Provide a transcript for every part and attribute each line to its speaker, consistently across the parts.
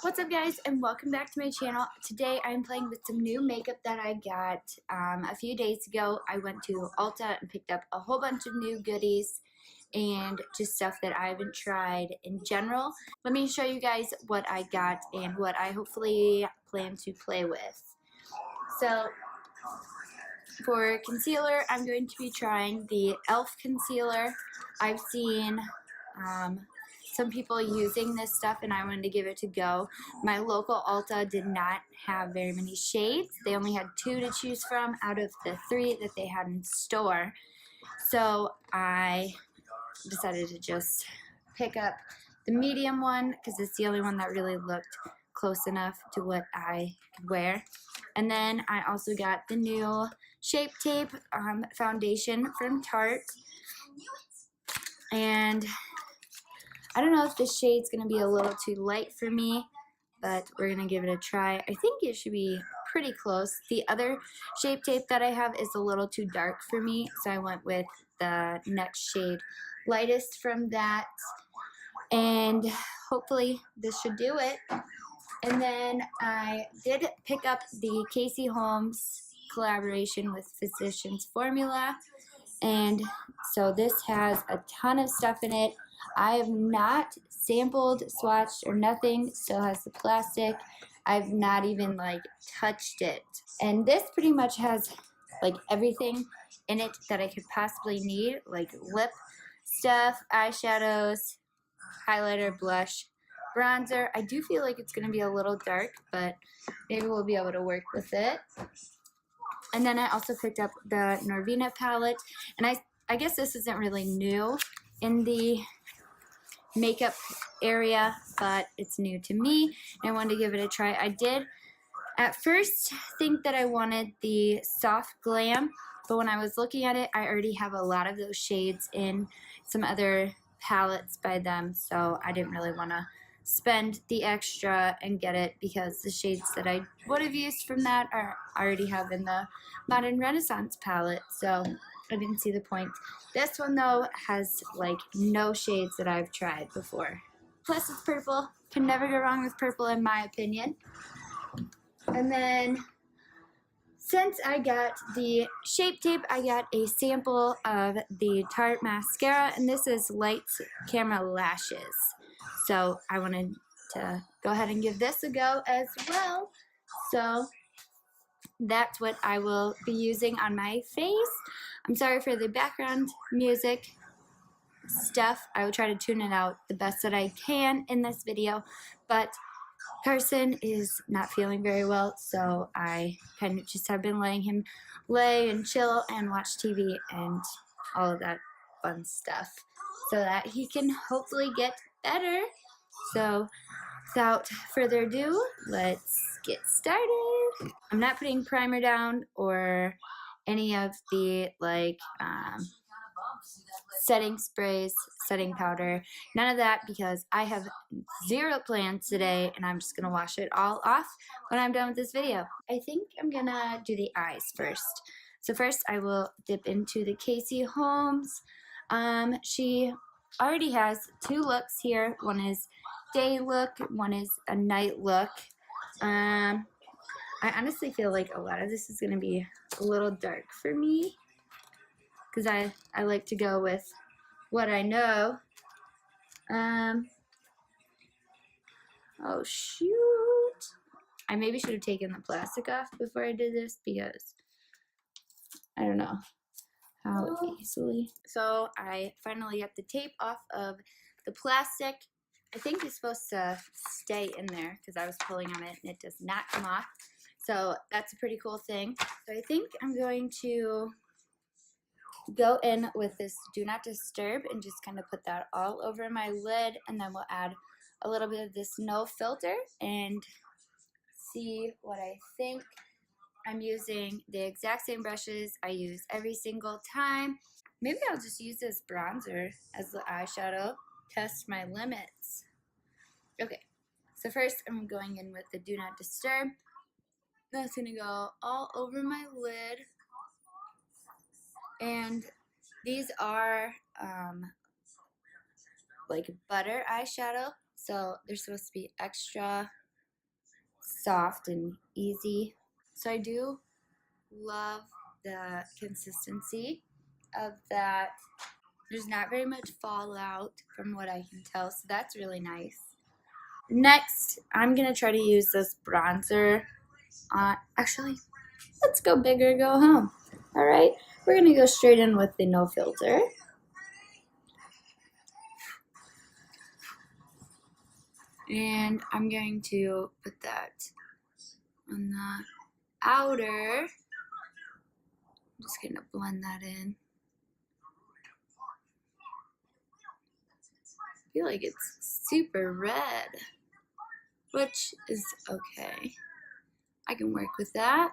Speaker 1: What's up guys, and welcome back to my channel. Today I'm playing with some new makeup that I got a few days ago. I went to Ulta and picked up a whole bunch of new goodies and just stuff that I haven't tried in general. Let me show you guys what I got and what I hopefully plan to play with. So for concealer, I'm going to be trying the e.l.f. concealer. I've seen some people using this stuff and I wanted to give it a go. My local Ulta did not have very many shades. They only had 2 to choose from out of the 3 that they had in store. So I decided to just pick up the medium one because it's the only one that really looked close enough to what I could wear. And then I also got the new Shape Tape foundation from Tarte. And I don't know if this shade's going to be a little too light for me, but we're going to give it a try. I think it should be pretty close. The other Shape Tape that I have is a little too dark for me, so I went with the next shade lightest from that. And hopefully this should do it. And then I did pick up the Casey Holmes collaboration with Physicians Formula. And so this has a ton of stuff in it. I have not sampled, swatched, or nothing. Still has the plastic. I've not even touched it. And this pretty much has everything in it that I could possibly need, like lip stuff, eyeshadows, highlighter, blush, bronzer. I do feel like it's going to be a little dark, but maybe we'll be able to work with it. And then I also picked up the Norvina palette, and I guess this isn't really new in the makeup area, but it's new to me, and I wanted to give it a try. I did at first think that I wanted the Soft Glam, but when I was looking at it, I already have a lot of those shades in some other palettes by them, so I didn't really want to spend the extra and get it because the shades that I would have used from that I already have in the Modern Renaissance palette, so I didn't see the point. This one though has no shades that I've tried before. Plus it's purple. Can never go wrong with purple in my opinion. And then since I got the Shape Tape, I got a sample of the Tarte mascara, and this is Lights Camera Lashes. So I wanted to go ahead and give this a go as well. So that's what I will be using on my face. I'm sorry for the background music stuff. I will try to tune it out the best that I can in this video, but Carson is not feeling very well, so I kind of just have been letting him lay and chill and watch TV and all of that fun stuff so that he can hopefully get better. So without further ado, let's get started. I'm not putting primer down or any of the setting sprays, setting powder, none of that, because I have zero plans today and I'm just gonna wash it all off when I'm done with this video. I think I'm gonna do the eyes first. So first I will dip into the Casey Holmes. She already has 2 looks here. One is day look, one is a night look. I honestly feel like a lot of this is gonna be a little dark for me, because I like to go with what I know. Oh shoot. I maybe should have taken the plastic off before I did this because I don't know how easily. So I finally got the tape off of the plastic. I think it's supposed to stay in there because I was pulling on it and it does not come off. So that's a pretty cool thing. So I think I'm going to go in with this Do Not Disturb and just kind of put that all over my lid, and then we'll add a little bit of this No Filter and see what I think. I'm using the exact same brushes I use every single time. Maybe I'll just use this bronzer as the eyeshadow, test my limits. Okay, so first I'm going in with the Do Not Disturb. That's gonna go all over my lid. And these are butter eyeshadow, so they're supposed to be extra soft and easy. So I do love the consistency of that. There's not very much fallout from what I can tell, so that's really nice. Next, I'm gonna try to use this bronzer. Actually, let's go big or go home. All right, we're gonna go straight in with the no filter. And I'm going to put that on the outer. I'm just gonna blend that in. I feel like it's super red, which is okay. I can work with that.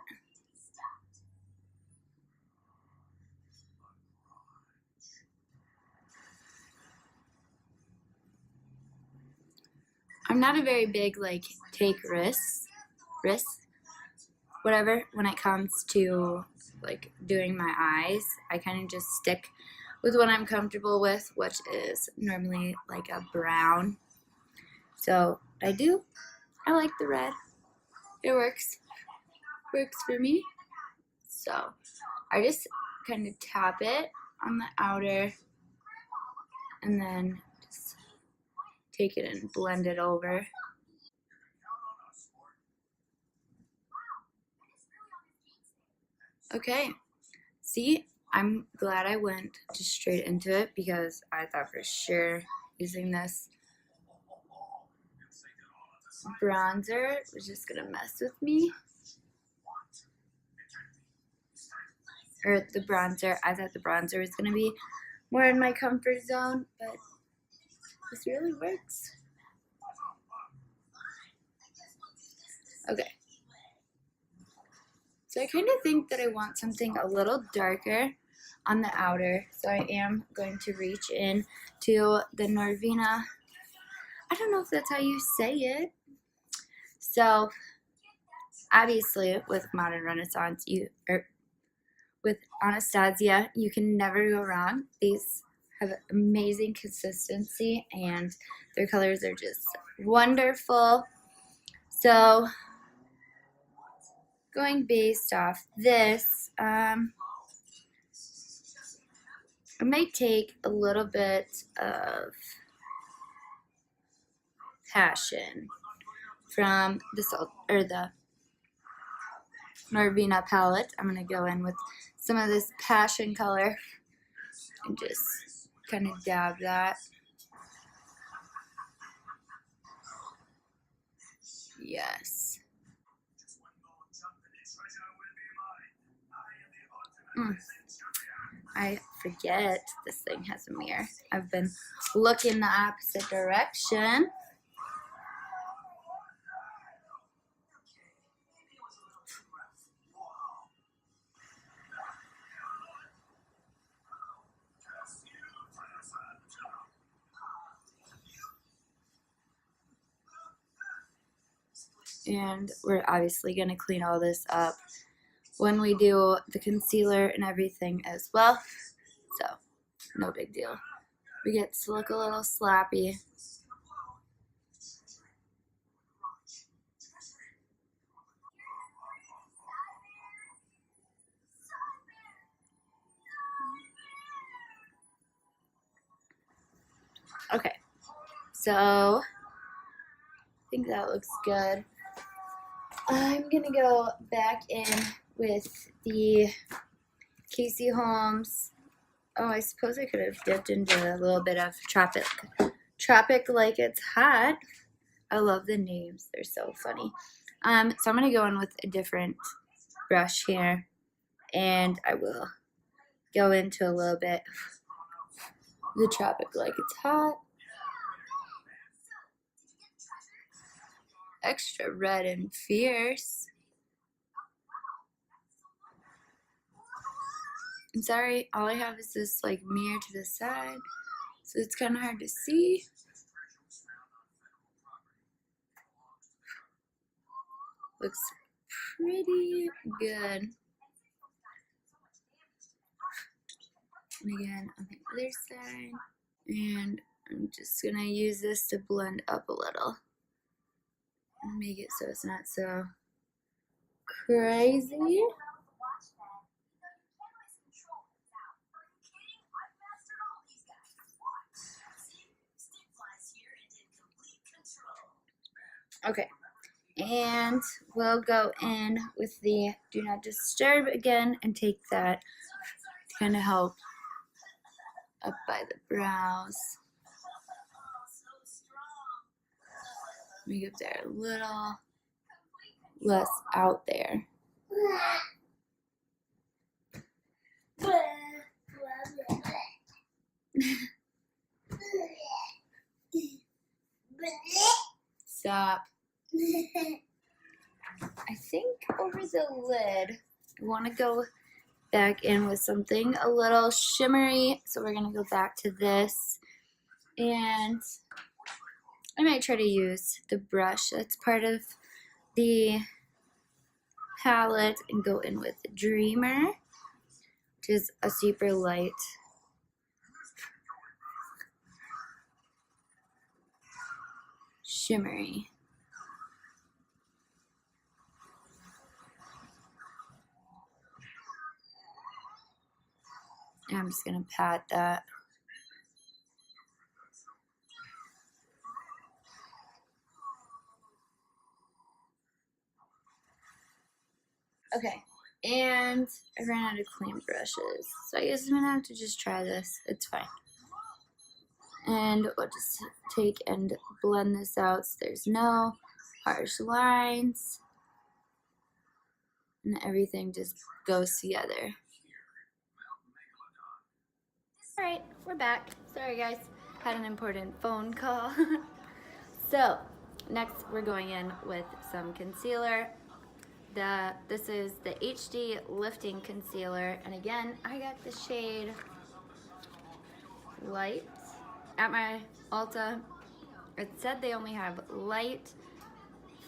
Speaker 1: I'm not a very big like take risks, whatever, when it comes to like doing my eyes. I kind of just stick with what I'm comfortable with, which is normally like a brown. So I like the red. It works for me. So I just kind of tap it on the outer and then just take it and blend it over. Okay, see, I'm glad I went just straight into it because I thought for sure using this bronzer was just gonna mess with me. Or the bronzer, I thought the bronzer was gonna be more in my comfort zone, but this really works. Okay. So I kind of think that I want something a little darker on the outer. So I am going to reach in to the Norvina. I don't know if that's how you say it. So obviously with Modern Renaissance, with Anastasia, you can never go wrong. These have amazing consistency and their colors are just wonderful. So going based off this, I might take a little bit of Passion from the Norvina palette. I'm gonna go in with some of this Passion color and just kind of dab that. Yes. I forget this thing has a mirror. I've been looking the opposite direction. And we're obviously going to clean all this up when we do the concealer and everything as well. So, no big deal. We get to look a little sloppy. Okay, so I think that looks good. I'm gonna go back in with the Casey Holmes. Oh, I suppose I could have dipped into a little bit of Tropic Like It's Hot. I love the names, they're so funny. So I'm gonna go in with a different brush here, and I will go into a little bit of the Tropic Like It's Hot. Extra red and fierce. I'm sorry, all I have is this like mirror to the side, so it's kind of hard to see. Looks pretty good. And again on the other side, and I'm just gonna use this to blend up a little. make it so it's not so crazy. Okay, and we'll go in with the do not disturb again and take that to kind of help up by the brows. Make it there a little less out there. Stop. I think over the lid, I want to go back in with something a little shimmery. So we're going to go back to this. And I might try to use the brush that's part of the palette and go in with Dreamer, which is a super light shimmery. And I'm just gonna pat that. Okay, and I ran out of clean brushes, so I guess I'm gonna have to just try this. It's fine. And we'll just take and blend this out so there's no harsh lines. And everything just goes together. Alright, we're back. Sorry guys, had an important phone call. So, next we're going in with some concealer. This is the HD Lifting Concealer, and again, I got the shade Light. At my Ulta, it said they only have light,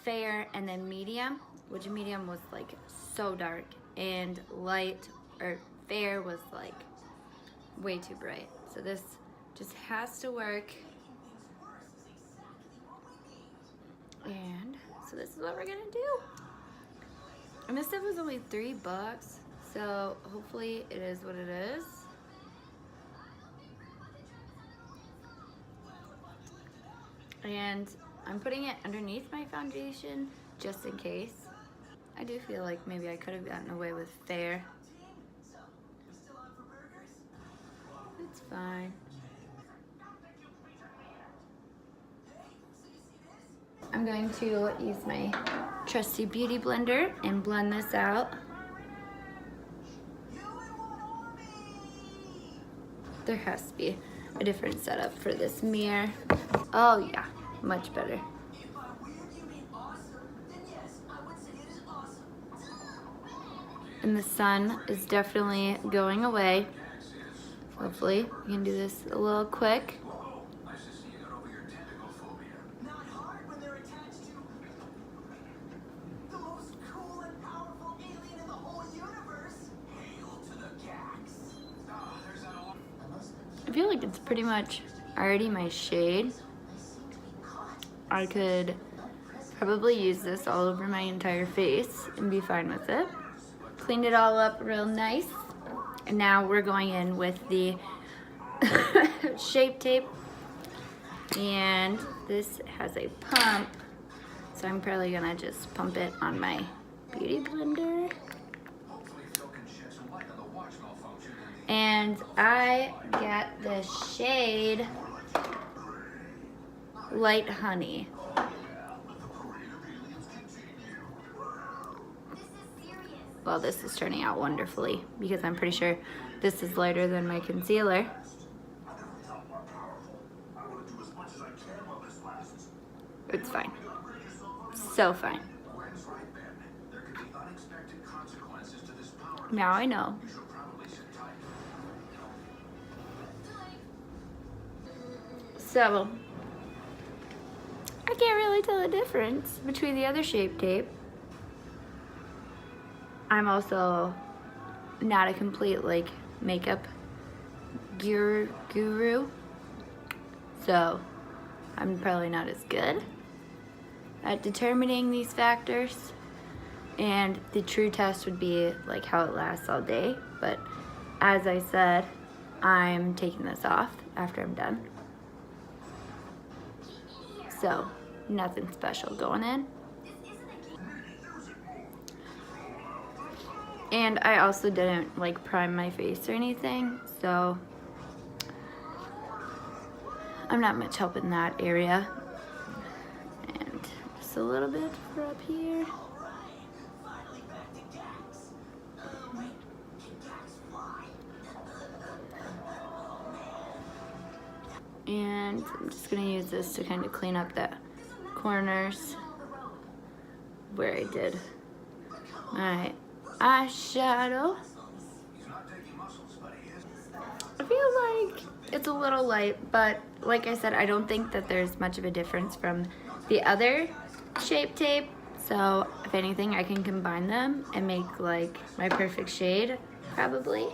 Speaker 1: fair, and then medium, which medium was like so dark, and light or fair was like way too bright. So this just has to work. And so this is what we're gonna do. And this stuff was only $3, so hopefully it is what it is. And I'm putting it underneath my foundation just in case. I do feel like maybe I could have gotten away with fair. It's fine. I'm going to use my trusty beauty blender and blend this out. There has to be a different setup for this mirror. Oh yeah, much better. And the sun is definitely going away. Hopefully, we can do this a little quick. I feel like it's pretty much already my shade. I could probably use this all over my entire face and be fine with it. Cleaned it all up real nice. And now we're going in with the Shape Tape. And this has a pump, so I'm probably gonna just pump it on my beauty blender. And I got the shade Light Honey. Well, this is turning out wonderfully because I'm pretty sure this is lighter than my concealer. It's fine. So fine. Now I know. So, I can't really tell the difference between the other Shape Tape. I'm also not a complete like makeup guru, so I'm probably not as good. at determining these factors. And the true test would be like how it lasts all day. But as I said, I'm taking this off after I'm done. So nothing special going in. And I also didn't like prime my face or anything, so I'm not much help in that area. And just a little bit for up here. And I'm just gonna use this to kind of clean up the corners where I did my eyeshadow. I feel like it's a little light, but like I said, I don't think that there's much of a difference from the other Shape Tape. So if anything, I can combine them and make like my perfect shade, probably.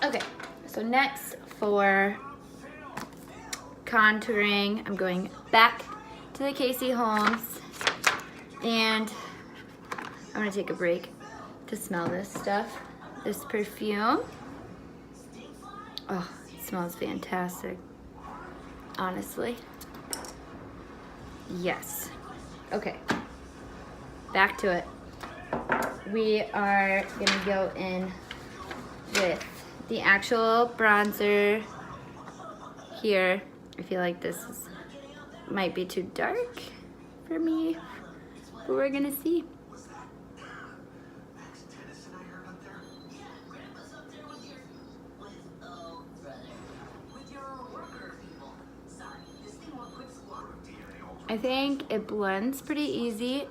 Speaker 1: Okay, so next for contouring, I'm going back to the Casey Holmes, and I'm gonna take a break to smell this stuff, this perfume. Oh, it smells fantastic, honestly. Yes. Okay, back to it. We are gonna go in with the actual bronzer here. I feel like might be too dark for me, but we're gonna see. I think it blends pretty easy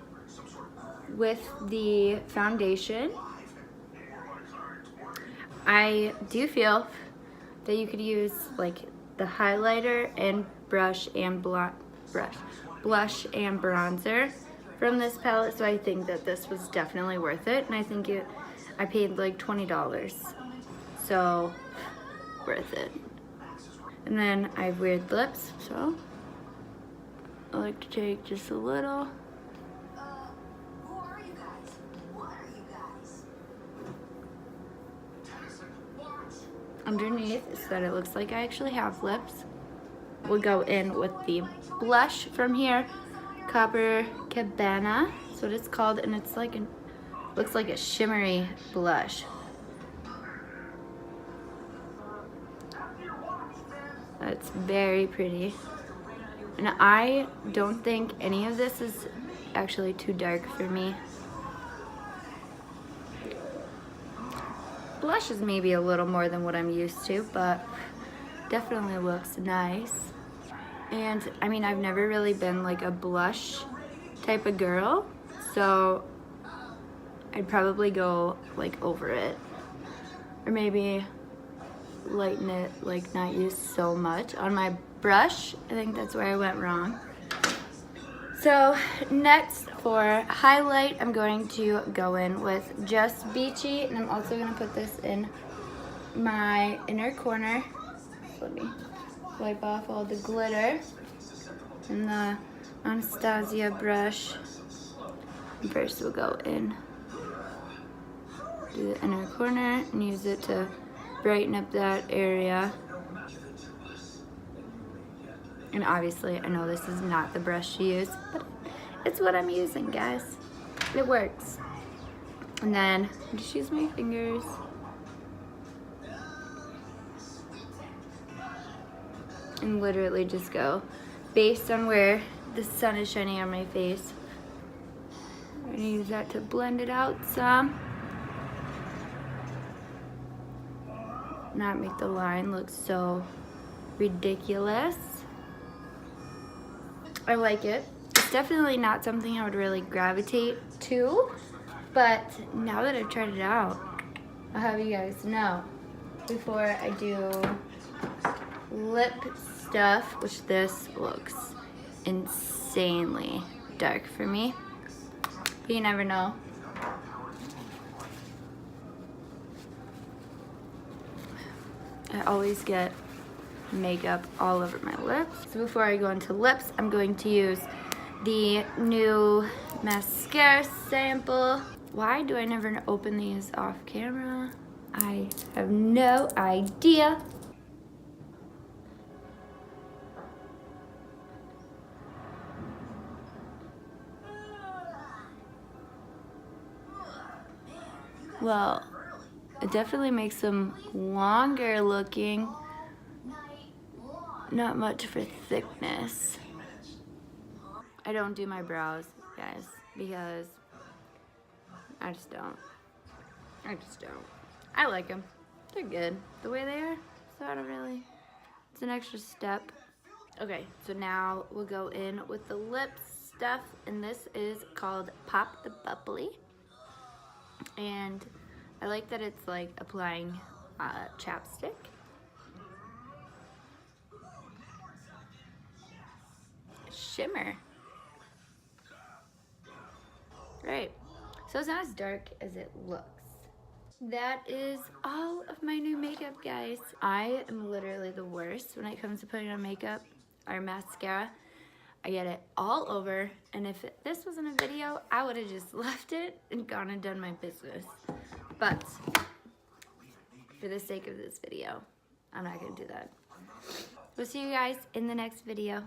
Speaker 1: with the foundation. I do feel that you could use like the highlighter and blush and bronzer from this palette, so I think that this was definitely worth it, and I think I paid like $20, so worth it. And then I have weird lips, so I like to take just a little.
Speaker 2: Who are you guys? What are you guys?
Speaker 1: Underneath so that it looks like I actually have lips. We'll go in with the blush from here, Copacabana, that's what it's called, and it's like looks like a shimmery blush. That's very pretty. And I don't think any of this is actually too dark for me. Blush is maybe a little more than what I'm used to, but definitely looks nice. And I mean, I've never really been like a blush type of girl, so I'd probably go like over it. Or maybe lighten it, like not use so much on my brush. I think that's where I went wrong. So next for highlight, I'm going to go in with Just Beachy, and I'm also going to put this in my inner corner. So let me wipe off all the glitter and the Anastasia brush. And first we'll go in, do the inner corner and use it to brighten up that area. And obviously, I know this is not the brush to use, but it's what I'm using, guys. It works. And then I just use my fingers. And literally just go based on where the sun is shining on my face. I'm gonna use that to blend it out some. Not make the line look so ridiculous. I like it. It's definitely not something I would really gravitate to, but now that I've tried it out, I'll have you guys know. Before I do lip stuff, which this looks insanely dark for me, but you never know. I always get makeup all over my lips. So before I go into lips, I'm going to use the new mascara sample. Why do I never open these off camera? I have no idea. Well, it definitely makes them longer looking. Not much for thickness. I don't do my brows, guys, because I just don't. I like them. They're good the way they are, so I don't really, it's an extra step. Okay, so now we'll go in with the lip stuff, and this is called Pop the Bubbly. And I like that it's like applying chapstick. Shimmer. Right. So it's not as dark as it looks. That is all of my new makeup, guys. I am literally the worst when it comes to putting on makeup or mascara. I get it all over, and if this wasn't a video, I would have just left it and gone and done my business. But for the sake of this video, I'm not gonna do that. We'll see you guys in the next video.